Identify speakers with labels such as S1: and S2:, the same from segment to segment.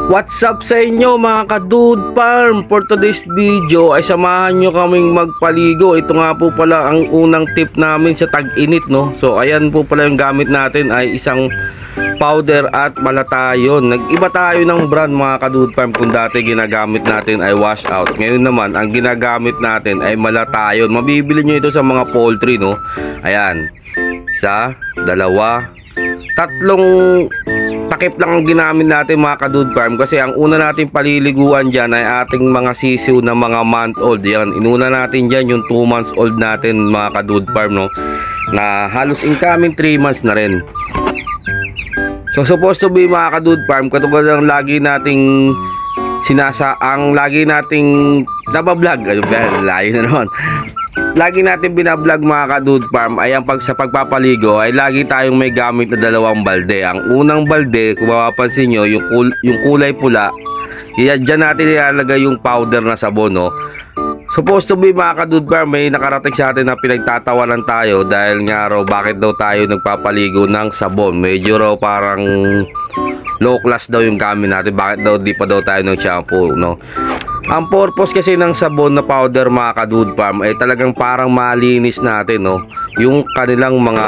S1: What's up sa inyo mga ka-Dude Farm? For today's video ay samahan nyo kaming magpaligo. Ito nga po pala ang unang tip namin sa tag-init, no? So ayan po pala yung gamit natin ay isang powder at malatayon. Nag-iba tayo ng brand mga ka-Dude Farm. Kung dati ginagamit natin ay wash out, ngayon naman ang ginagamit natin ay malatayon. Mabibili nyo ito sa mga poultry, no? Ayan, isa, dalawa, tatlong takip lang ang ginamit natin mga ka-Dude Farm, kasi ang una natin paliliguan dyan ay ating mga sisiw na mga month old. Yan, inuna natin dyan yung 2 months old natin mga ka-Dude Farm, no? Na halos incoming 3 months na rin. So supposed to be mga ka-Dude Farm, katulad ng lagi nating lagi nating nabablog, layo na naman, lagi natin binablog mga ka-Dude Farm ay ang sa pagpapaligo ay lagi tayong may gamit na dalawang balde. Ang unang balde, kung mapapansin nyo, yung kulay pula, dyan natin ilalagay yung powder na sabon, no? Supposed to be mga ka-Dude Farm, may nakarating sa atin na pinagtatawanan tayo dahil nga raw bakit daw tayo nagpapaligo ng sabon. Medyo raw parang low class daw yung gamit natin, bakit daw di pa daw tayo ng shampoo, no? Ang purpose kasi ng sabon na powder mga ka-Dude Farm ay talagang parang malinis natin, no? Yung kanilang mga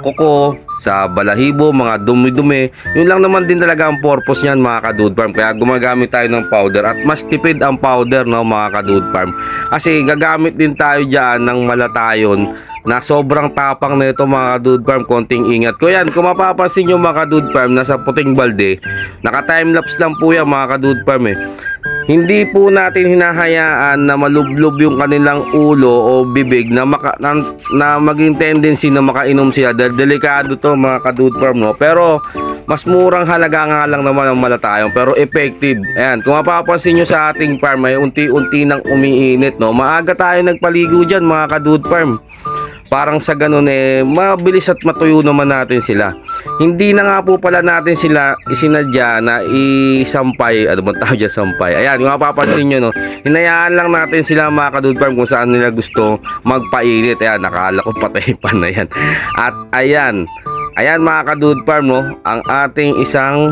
S1: kuko sa balahibo, mga dumi-dumi. Yun lang naman din talaga ang purpose niyan mga ka-Dude Farm. Kaya gumagamit tayo ng powder at mas tipid ang powder, no mga ka-Dude Farm. Kasi gagamit din tayo diyan ng malatayon na sobrang tapang na ito mga ka-Dude Farm. Konting ingat ko yan. Kung mapapansin nyo mga ka-Dude Farm, nasa puting balde, naka-timelapse lang po yan mga ka-Dude Farm eh. Hindi po natin hinahayaan na malublob yung kanilang ulo o bibig na maging tendency na makainom sila, dahil delikado to mga ka-Dude Farm, no? Pero mas murang halaga nga lang naman ang malatayon, pero effective. Ayan, kung mapapansin nyo sa ating farm ay unti-unti nang umiinit, no? Maaga tayo nagpaligo dyan mga ka-Dude Farm. Parang sa ganun eh, mabilis at matuyo naman natin sila. Hindi na nga po pala natin sila isinadya na isampay. Ano bang tawag dyan, sampay? Ayan, kung mapapansin nyo, no? Hinayaan lang natin sila mga ka-Dude Farm kung saan nila gusto magpainit. Ayan, nakala ko patay pa na yan. At ayan mga ka-Dude Farm, no? Ang ating isang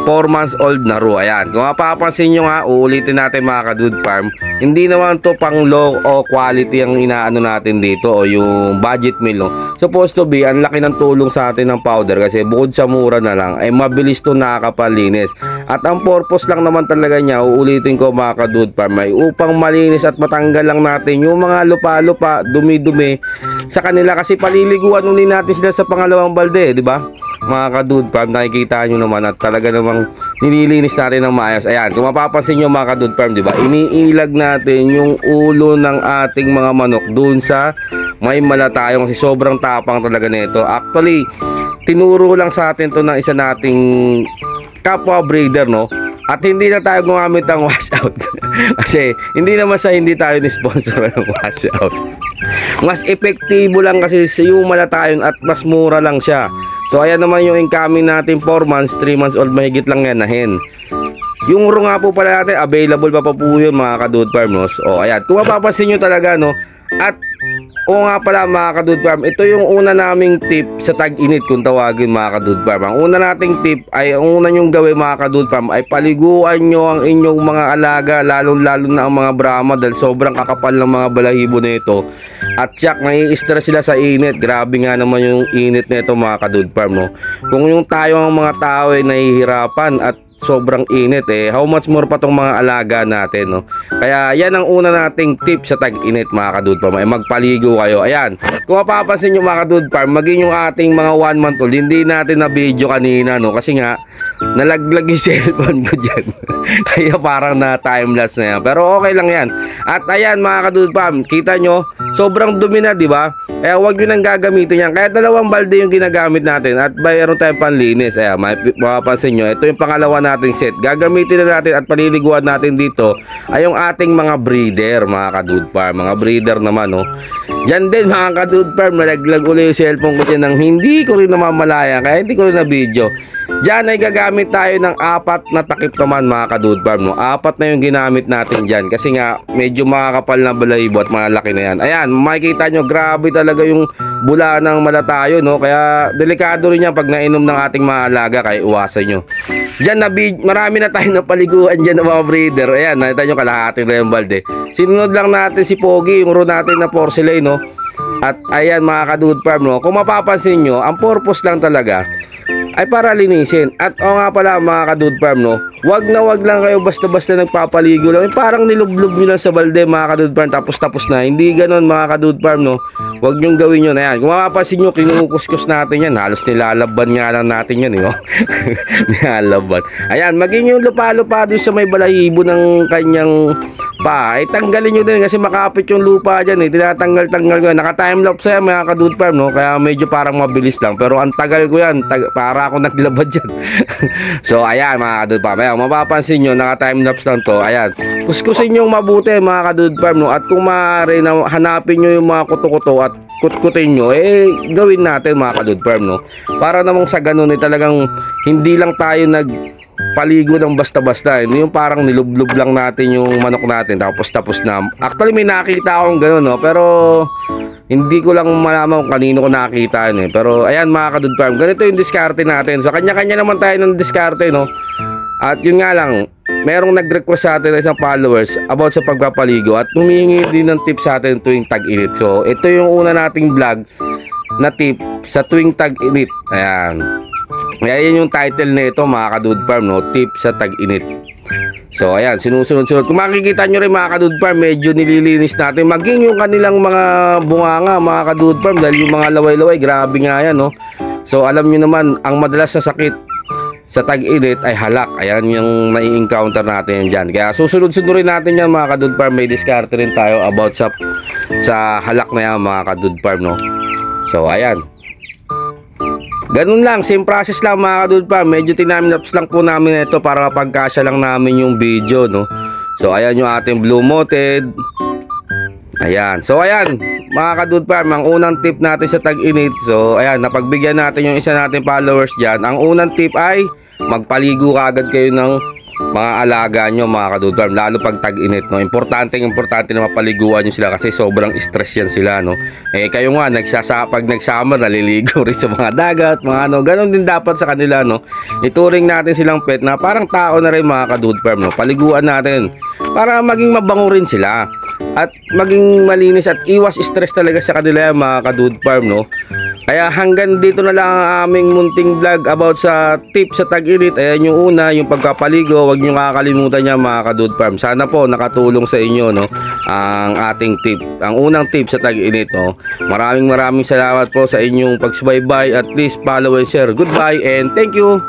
S1: 4 months old na roux. Ayan, kung mapapansin nyo nga, uulitin natin mga ka-Dude Farm, hindi naman to pang low o quality ang inaano natin dito o yung budget meal, no? Supposed to be, ang laki ng tulong sa atin ng powder kasi bukod sa mura na lang ay mabilis to nakakapalinis. At ang purpose lang naman talaga niya, uulitin ko mga ka-Dude Farm, ay upang malinis at matanggal lang natin yung mga lupa-lupa, dumi-dumi sa kanila, kasi paliliguan uli natin sila sa pangalawang balde, di ba? Mga ka-Dude Farm, nakikita nyo naman at talaga namang nililinis natin ng maayos. Ayan, kung mapapansin nyo mga ka-Dude Farm, di ba? Iniilag natin yung ulo ng ating mga manok dun sa may malatayong, kasi sobrang tapang talaga nito. Actually, tinuro lang sa atin to ng isa nating kapwa breeder, no? At hindi na tayo gumamit ng washout kasi hindi naman sa hindi tayo ni-sponsor ng washout. Mas epektibo lang kasi yung malatayon at mas mura lang siya. So ayan naman yung incoming natin 4 months, 3 months old, mahigit lang yan na hen. Yung roux nga po pala natin, available pa po yun mga ka-Dude Farm, no? O ayan, kung mapapansin nyo talaga, no? At o nga pala mga ka-Dude Farm, ito yung una naming tip sa tag-init kung tawagin mga ka-Dude Farm. Ang una nating tip ay, ang una nyong gawin mga ka-Dude Farm ay paliguan nyo ang inyong mga alaga, lalo na ang mga Brahma, dahil sobrang kakapal ng mga balahibo nito. At tsak, nai-stress sila sa init. Grabe nga naman yung init nito mga ka-Dude Farm, no? Kung yung tayo ang mga tao ay nahihirapan at sobrang init eh, how much more pa tong mga alaga natin, no? Kaya yan ang una nating tip sa tag-init mga ka-Dude Farm, ay magpaligo kayo. Ayan, kung mapapansin nyo mga ka-Dude Farm, maging yung ating mga 1 month old, hindi natin na video kanina, no? Kasi nga nalaglag yung cellphone ko dyan kaya parang na time-lapse na yan, pero okay lang yan. At ayan mga ka-Dude Farm, kita nyo sobrang dumi na, di ba? Kaya huwag nyo nang gagamitin yan. Kaya 2 balde yung ginagamit natin at mayroon tayong panlinis. Ayan, mapapansin nyo, ito yung pangalawa nating set. Gagamitin na natin at paliliguan natin dito ay yung ating mga breeder mga ka-Dude Farm. Mga breeder naman, no? Diyan din mga ka-Dude Farm, nalaglag ulit yung cellphone ko dyan ng hindi ko rin namamalaya, kaya hindi ko rin na video. Diyan ay gagamit tayo ng 4 na takip naman mga ka-Dude Farm, no? 4 na yung ginamit natin dyan kasi nga medyo makakapal na balahibo at malaki na yan. Ayan, makikita nyo grabe talaga yung bula ng malatayo, no? Kaya delikado rin yan pag nainom ng ating mga alaga, kaya iwasan nyo. Diyan marami na tayo napaliguan dyan ng mga breeder. Ayan, nakita nyo kalahati na yung balde. Sinunod lang natin si Pogi, yung row natin na porcelain, no? At ayan mga ka-Dude Farm, no? Kung mapapansin nyo, ang purpose lang talaga ay para linisin. At o nga pala mga ka-Dude Farm, no? Wag lang kayo basta-basta nagpapaligo lang. Parang nilublob nyo lang sa balde mga ka-Dude Farm, tapos na. Hindi ganon mga ka-Dude Farm, no? Wag nyong gawin yun. Ayan, kung mapapansin nyo, kinukuskus natin yan. Halos nilalaban nga lang natin yan, no? Nilalaban. Ayan, maging yung lupa-lupa doon sa may balahibo ng kanyang ay tanggalin nyo din kasi makapit yung lupa dyan, tinatanggal-tanggal ko yan. Naka-timelapse yan mga ka-Dude Farm, no? Kaya medyo parang mabilis lang, pero ang tagal ko yan, para ako naglabad dyan. So ayan mga ka-Dude Farm, ayan, mapapansin nyo, naka-timelapse lang to. Ayan, kuskusin nyo mabuti mga ka-Dude Farm, no? At kung maaari na hanapin nyo yung mga kuto-kuto at kutkutin nyo, gawin natin mga ka-Dude Farm, no? Para namang sa ganun, talagang hindi lang tayo paligo ng basta-basta, yung parang nilublob lang natin yung manok natin tapos na. Actually may nakita akong gano'n, no? Pero hindi ko lang malaman kung kanino ko nakita yun, pero ayan mga ka-Dude Farm, ganito yung diskarte natin. So kanya-kanya naman tayo ng diskarte, no? At yun nga lang, merong nag-request sa atin isang followers about sa pagpapaligo at humihingi din ng tips sa atin tuwing tag-init. So ito yung una nating vlog na tip sa tuwing tag-init. Ayan yung title na ito mga ka-Dude Farm, no? Tip sa tag-init. So ayan, sinusunod-sunod. Kung makikita nyo rin mga ka-Dude Farm, medyo nililinis natin. Maging yung kanilang mga bunganga mga ka-Dude Farm, dahil yung mga laway-laway, grabe nga yan, no? So alam nyo naman, ang madalas na sakit sa tag-init ay halak. Ayan yung nai-encounter natin dyan. Kaya susunod-sunod rin natin yan mga ka-Dude Farm. May diskarte rin tayo about sa halak na yan mga ka-Dude Farm, no? So ayan, ganun lang, same process lang mga ka-Dude Farm. Medyo tinamlaps lang po namin ito para mapagkasya lang namin yung video, no? So ayan yung ating blue moted. Ayan, so ayan mga ka-Dude Farm, ang unang tip natin sa tag-init. So ayan, napagbigyan natin yung isa natin followers dyan. Ang unang tip ay magpaligo kagad kayo ng mga alaga nyo mga ka-Dude Farm, lalo pag tag-init, no? Importante na mapaliguan nyo sila kasi sobrang stress yan sila, no? Kayo nga, pag nagsummer, naliligo rin sa mga dagat, mga ano, ganun din dapat sa kanila, no? Ituring natin silang pet na parang tao na rin mga ka-Dude Farm, no? Paliguan natin para maging mabango rin sila at maging malinis at iwas stress talaga sa kanila mga ka-Dude Farm, no? Kaya hanggang dito na lang ang aming munting vlog about sa tip sa tag-init. Ayan yung una, yung pagpapaligo. Huwag nyo kakalimutan niya mga ka-Dude Farm. Sana po nakatulong sa inyo, no, ang ating tip, ang unang tip sa tag-init, no? Maraming salamat po sa inyong pagsubaybay. At please follow and share. Goodbye and thank you.